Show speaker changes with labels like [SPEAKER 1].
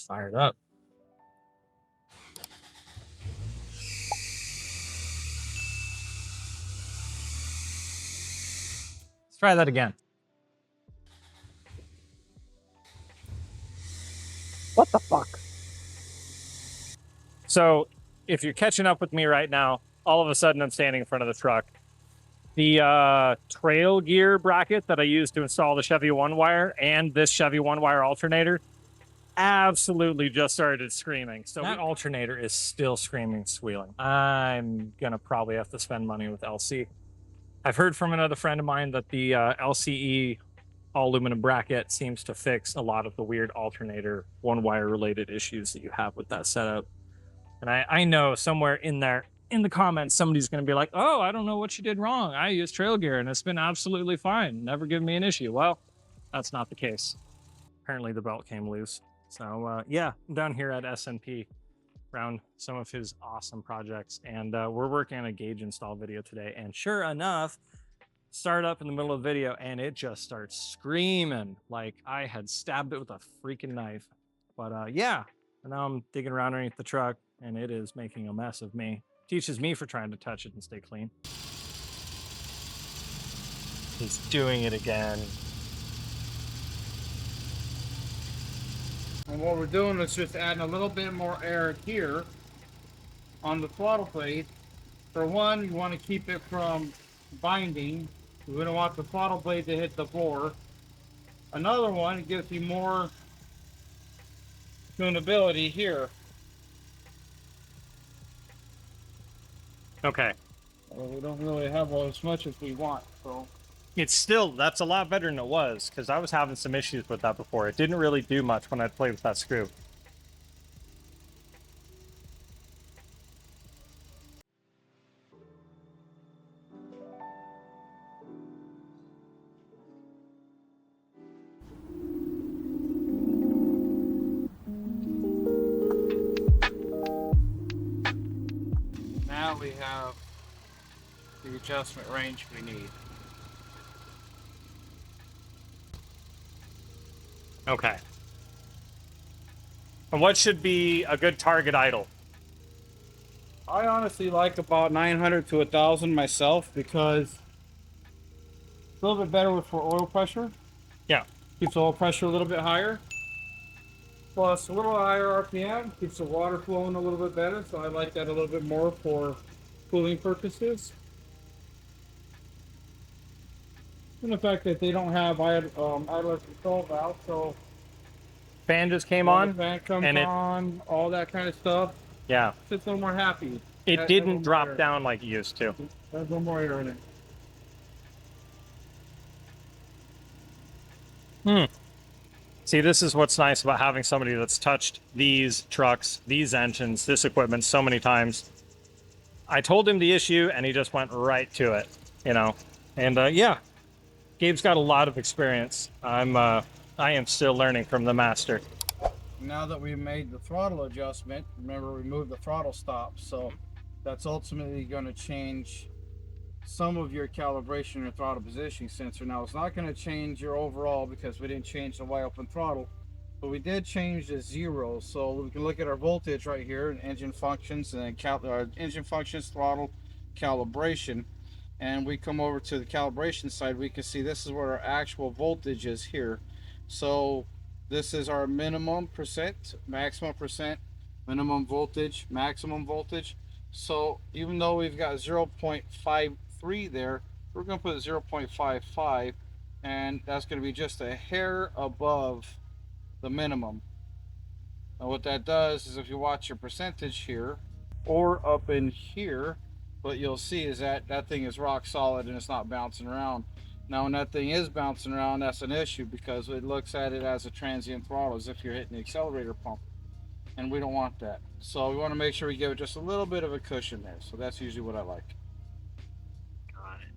[SPEAKER 1] fired up. Let's try that again. What the fuck? So if you're catching up with me right now, all of a sudden I'm standing in front of the truck. The trail gear bracket that I used to install the Chevy One Wire and this Chevy One Wire alternator absolutely just started screaming. So that alternator is still screaming, squealing. I'm gonna probably have to spend money with LC. I've heard from another friend of mine that the LCE all aluminum bracket seems to fix a lot of the weird alternator one wire related issues that you have with that setup. And I know somewhere in there in the comments somebody's going to be like, oh, I don't know what you did wrong. I use trail gear and it's been absolutely fine, never given me an issue. Well, that's not the case. Apparently the belt came loose. So yeah, I'm down here at S&P around some of his awesome projects, and we're working on a gauge install video today, and sure enough, start up in the middle of the video and it just starts screaming like I had stabbed it with a freaking knife. But yeah, and now I'm digging around underneath the truck and it is making a mess of me. Teaches me for trying to touch it and stay clean. He's doing it again.
[SPEAKER 2] And what we're doing is just adding a little bit more air here on the throttle blade. For one, you want to keep it from binding. We don't want the throttle blade to hit the bore. Another one, it gives you more tunability here.
[SPEAKER 1] Okay.
[SPEAKER 2] Well, we don't really have as much as we want, so.
[SPEAKER 1] It's still, that's a lot better than it was, because I was having some issues with that before. It didn't really do much when I played with that screw.
[SPEAKER 2] Now we have the adjustment range we need.
[SPEAKER 1] Okay. And what should be a good target idle?
[SPEAKER 2] I honestly like about 900 to 1,000 myself because it's a little bit better for oil pressure.
[SPEAKER 1] Yeah.
[SPEAKER 2] Keeps oil pressure a little bit higher. Plus a little higher RPM, keeps the water flowing a little bit better, so I like that a little bit more for cooling purposes. And the fact that they don't have idler control valve, so
[SPEAKER 1] Fan just came on.
[SPEAKER 2] The fan comes
[SPEAKER 1] and
[SPEAKER 2] on, all that kind of stuff.
[SPEAKER 1] Yeah.
[SPEAKER 2] Just a little more happy.
[SPEAKER 1] It didn't drop down like it used to.
[SPEAKER 2] There's one more air in it.
[SPEAKER 1] See, this is what's nice about having somebody that's touched these trucks, these engines, this equipment so many times. I told him the issue and he just went right to it, you know. And yeah, Gabe's got a lot of experience. I am still learning from the master.
[SPEAKER 2] Now that we made the throttle adjustment, remember we moved the throttle stop, so that's ultimately going to change some of your calibration or throttle positioning sensor. Now it's not going to change your overall because we didn't change the wide open throttle, but we did change the zero. So we can look at our voltage right here and engine functions, and then engine functions, throttle, calibration, and we come over to the calibration side. We can see this is what our actual voltage is here. So this is our minimum percent, maximum percent, minimum voltage, maximum voltage. So even though we've got 0.53 there, we're going to put 0.55, and that's going to be just a hair above the minimum. Now what that does is if you watch your percentage here or up in here, what you'll see is that that thing is rock solid and it's not bouncing around. Now when that thing is bouncing around, that's an issue because it looks at it as a transient throttle, as if you're hitting the accelerator pump, and we don't want that. So we want to make sure we give it just a little bit of a cushion there. So that's usually what I like.
[SPEAKER 1] Got it.